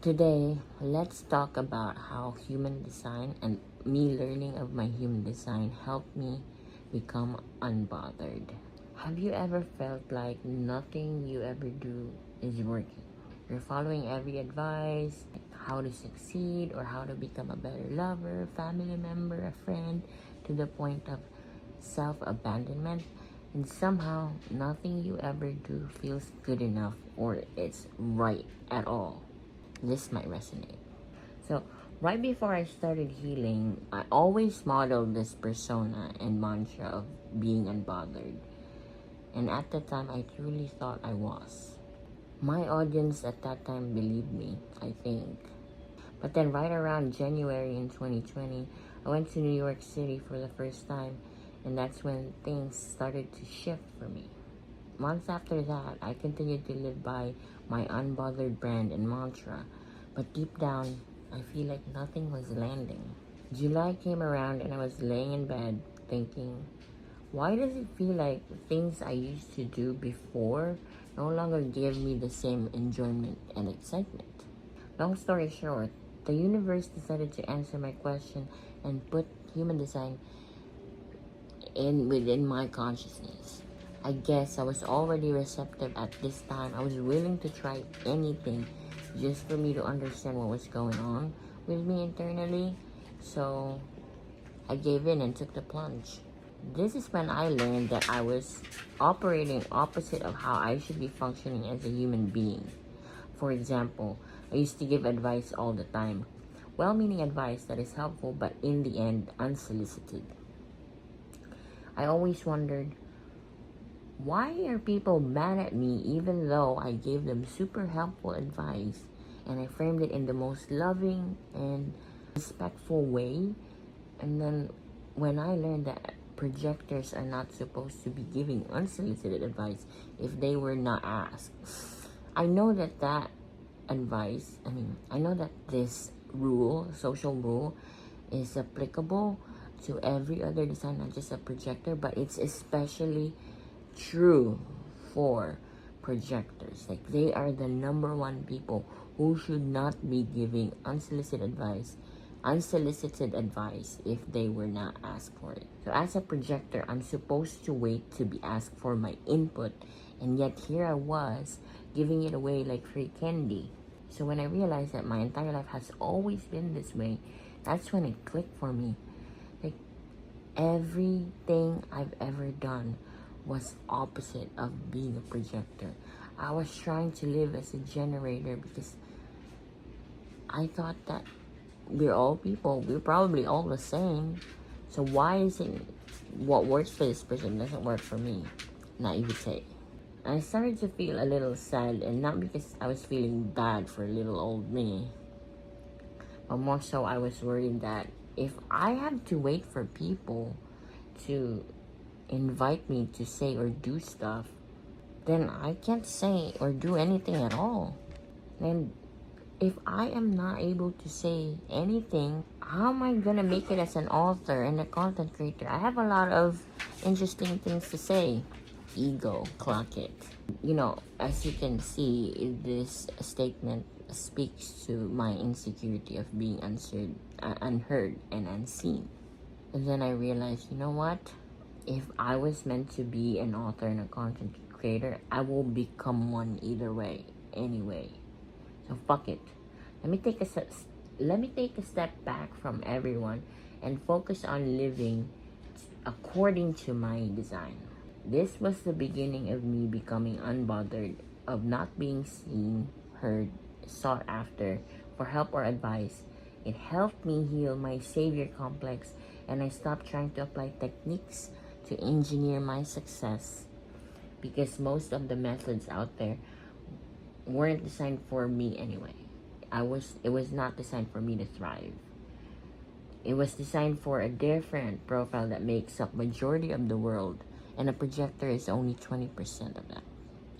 Today, let's talk about how human design and me learning of my human design helped me become unbothered. Have you ever felt like nothing you ever do is working? You're following every advice, like how to succeed or how to become a better lover, family member, a friend, to the point of self abandonment, and somehow nothing you ever do feels good enough or it's right at all. This might resonate. So, right before I started healing, I always modeled this persona and mantra of being unbothered. And at the time, I truly thought I was. My audience at that time believed me, I think. But then, right around January in 2020, I went to New York City for the first time, and that's when things started to shift for me. Months after that, I continued to live by my unbothered brand and mantra, but deep down, I feel like nothing was landing. July came around and I was laying in bed thinking, why does it feel like things I used to do before no longer give me the same enjoyment and excitement? Long story short, the universe decided to answer my question and put human design in within my consciousness. I guess I was already receptive at this time. I was willing to try anything just for me to understand what was going on with me internally. So I gave in and took the plunge. This is when I learned that I was operating opposite of how I should be functioning as a human being. For example, I used to give advice all the time. Well-meaning advice that is helpful but in the end unsolicited. I always wondered, why are people mad at me even though I gave them super helpful advice and I framed it in the most loving and respectful way? And then when I learned that projectors are not supposed to be giving unsolicited advice if they were not asked, I know that I know that this rule, social rule, is applicable to every other design, not just a projector, but it's especially true for projectors. Like, they are the number one people who should not be giving unsolicited advice if they were not asked for it. So as a projector, I'm supposed to wait to be asked for my input, and yet here I was giving it away like free candy. So when I realized that my entire life has always been this way, that's when it clicked for me. Like, everything I've ever done was opposite of being a projector. I was trying to live as a generator because I thought that we're all people. We're probably all the same. So why is it what works for this person doesn't work for me? Naivete. I started to feel a little sad, and not because I was feeling bad for little old me, but more so I was worried that if I had to wait for people to invite me to say or do stuff, then I can't say or do anything at all. And if I am not able to say anything, how am I gonna make it as an author and a content creator? I have a lot of interesting things to say. Ego, clock it. As you can see, this statement speaks to my insecurity of being unheard and unseen. And then I realized, you know what? If I was meant to be an author and a content creator, I will become one either way, anyway. So fuck it. Let me take a step back from everyone and focus on living according to my design. This was the beginning of me becoming unbothered, of not being seen, heard, sought after for help or advice. It helped me heal my savior complex, and I stopped trying to apply techniques to engineer my success, because most of the methods out there weren't designed for me anyway. It was not designed for me to thrive. It was designed for a different profile that makes up majority of the world, and a projector is only 20% of that.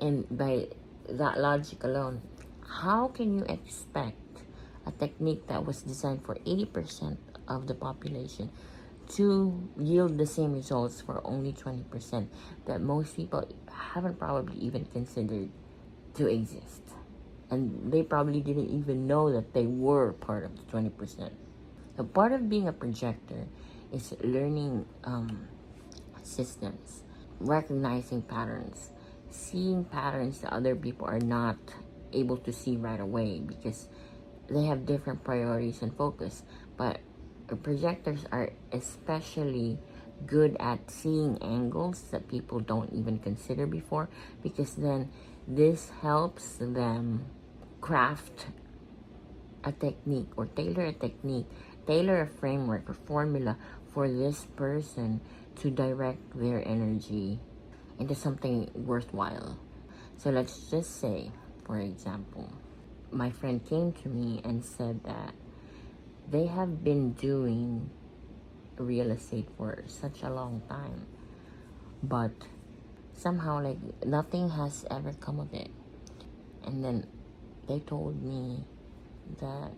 And by that logic alone, how can you expect a technique that was designed for 80% of the population to yield the same results for only 20% that most people haven't probably even considered to exist? And they probably didn't even know that they were part of the 20%. So part of being a projector is learning systems, recognizing patterns, seeing patterns that other people are not able to see right away because they have different priorities and focus. But projectors are especially good at seeing angles that people don't even consider before, because then this helps them craft a technique or tailor a framework or formula for this person to direct their energy into something worthwhile. So let's just say, for example, my friend came to me and said that they have been doing real estate for such a long time, but somehow like nothing has ever come of it. And then they told me that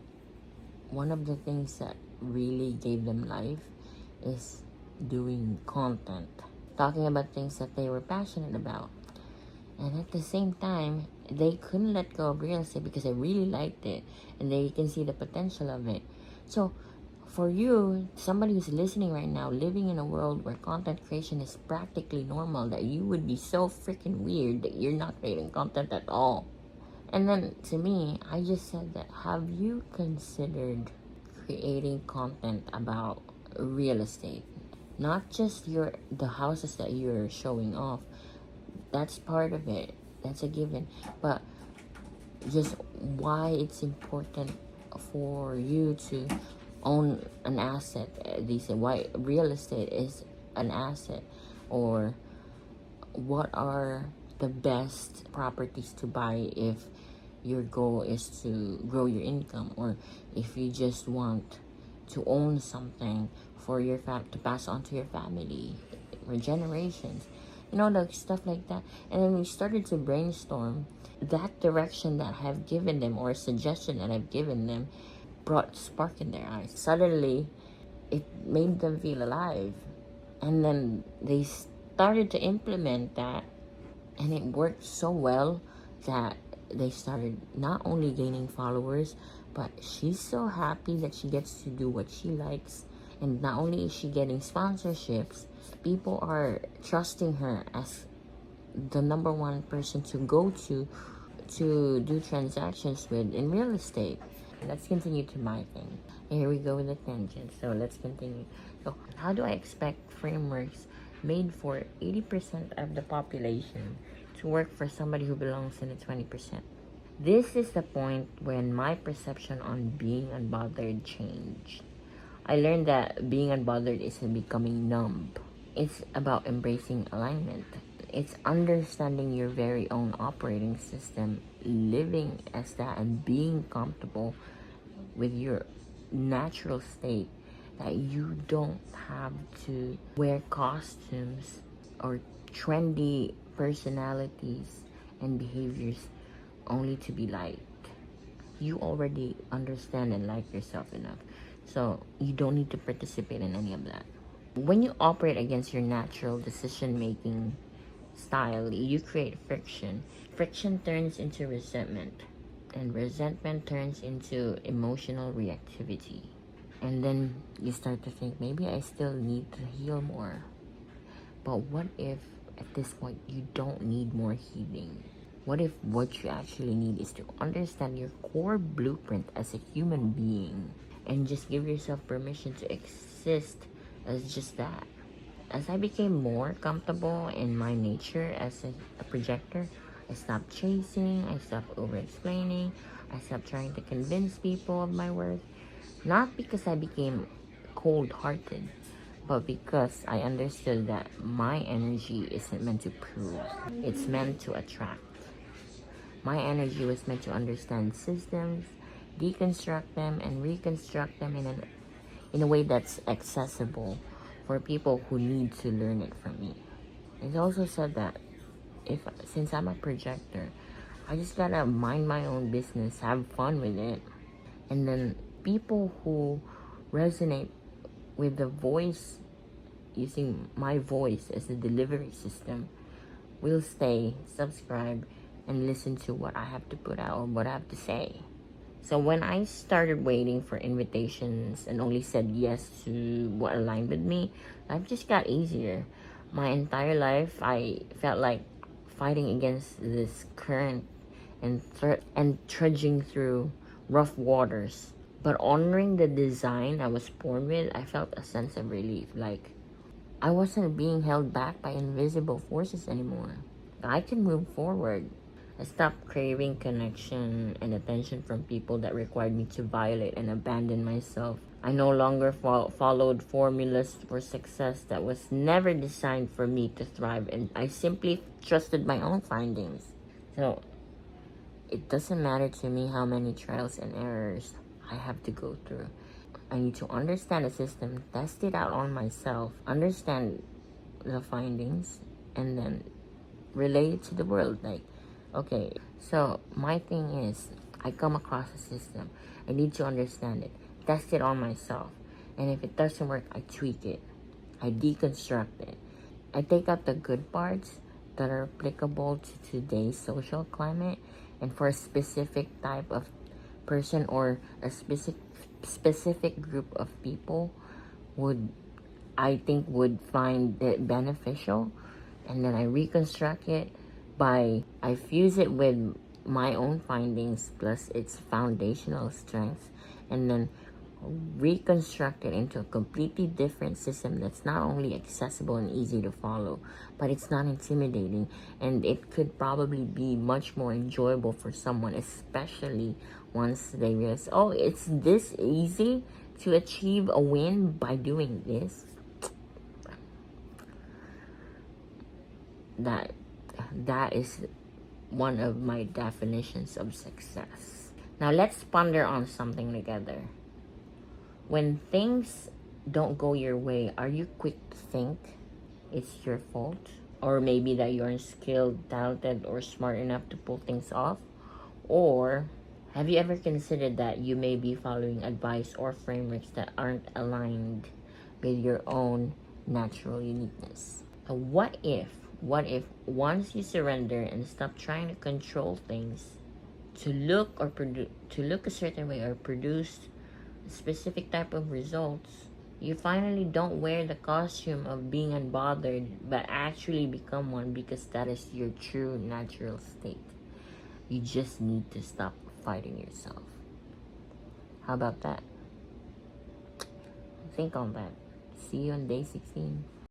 one of the things that really gave them life is doing content, talking about things that they were passionate about. And at the same time, they couldn't let go of real estate because they really liked it and they can see the potential of it. So for you, somebody who's listening right now, living in a world where content creation is practically normal, that you would be so freaking weird that you're not creating content at all. And then to me, I just said that, have you considered creating content about real estate? Not just the houses that you're showing off. That's part of it. That's a given. But just why it's important for you to own an asset. They say why real estate is an asset, or what are the best properties to buy if your goal is to grow your income, or if you just want to own something for your to pass on to your family for generations, like stuff like that. And then we started to brainstorm. That direction that I've given them, or suggestion that I've given them, brought spark in their eyes. Suddenly it made them feel alive, and then they started to implement that, and it worked so well that they started not only gaining followers, but she's so happy that she gets to do what she likes. And not only is she getting sponsorships, people are trusting her as the number one person to go to do transactions with in real estate. Let's continue to my thing. Here we go with the tangent. So let's continue. So how do I expect frameworks made for 80% of the population to work for somebody who belongs in the 20%? This is the point when my perception on being unbothered changed. I learned that being unbothered isn't becoming numb. It's about embracing alignment. It's understanding your very own operating system, living as that, and being comfortable with your natural state, that you don't have to wear costumes or trendy personalities and behaviors only to be liked. You already understand and like yourself enough, so you don't need to participate in any of that. When you operate against your natural decision-making style, you create friction. Friction turns into resentment, and resentment turns into emotional reactivity. And then you start to think, maybe I still need to heal more. But what if at this point you don't need more healing? What if what you actually need is to understand your core blueprint as a human being, and just give yourself permission to exist as just that? As I became more comfortable in my nature as a projector, I stopped chasing, I stopped over-explaining, I stopped trying to convince people of my worth. Not because I became cold-hearted, but because I understood that my energy isn't meant to prove, it's meant to attract. My energy was meant to understand systems, deconstruct them, and reconstruct them in a way that's accessible for people who need to learn it from me. It also said that since I'm a projector, I just gotta mind my own business, have fun with it, and then people who resonate with the voice, using my voice as a delivery system, will stay, subscribe, and listen to what I have to put out or what I have to say. So when I started waiting for invitations and only said yes to what aligned with me, life just got easier. My entire life, I felt like fighting against this current and trudging through rough waters. But honoring the design I was born with, I felt a sense of relief. Like I wasn't being held back by invisible forces anymore. I could move forward. I stopped craving connection and attention from people that required me to violate and abandon myself. I no longer followed formulas for success that was never designed for me to thrive, and I simply trusted my own findings. So, it doesn't matter to me how many trials and errors I have to go through. I need to understand the system, test it out on myself, understand the findings, and then relate it to the world. Like, okay, so my thing is, I come across a system. I need to understand it, test it on myself. And if it doesn't work, I tweak it. I deconstruct it. I take out the good parts that are applicable to today's social climate and for a specific type of person or a specific group of people would I think would find it beneficial, and then I reconstruct it I fuse it with my own findings plus its foundational strengths, and then reconstruct it into a completely different system that's not only accessible and easy to follow, but it's not intimidating, and it could probably be much more enjoyable for someone, especially once they realize, oh, it's this easy to achieve a win by doing this. That is one of my definitions of success. Now let's ponder on something together. When things don't go your way, are you quick to think it's your fault? Or maybe that you aren't skilled, talented, or smart enough to pull things off? Or have you ever considered that you may be following advice or frameworks that aren't aligned with your own natural uniqueness? So what if once you surrender and stop trying to control things to look a certain way or produce a specific type of results, you finally don't wear the costume of being unbothered but actually become one, because that is your true natural state. You just need to stop fighting yourself. How about that? Think on that. See you on day 16.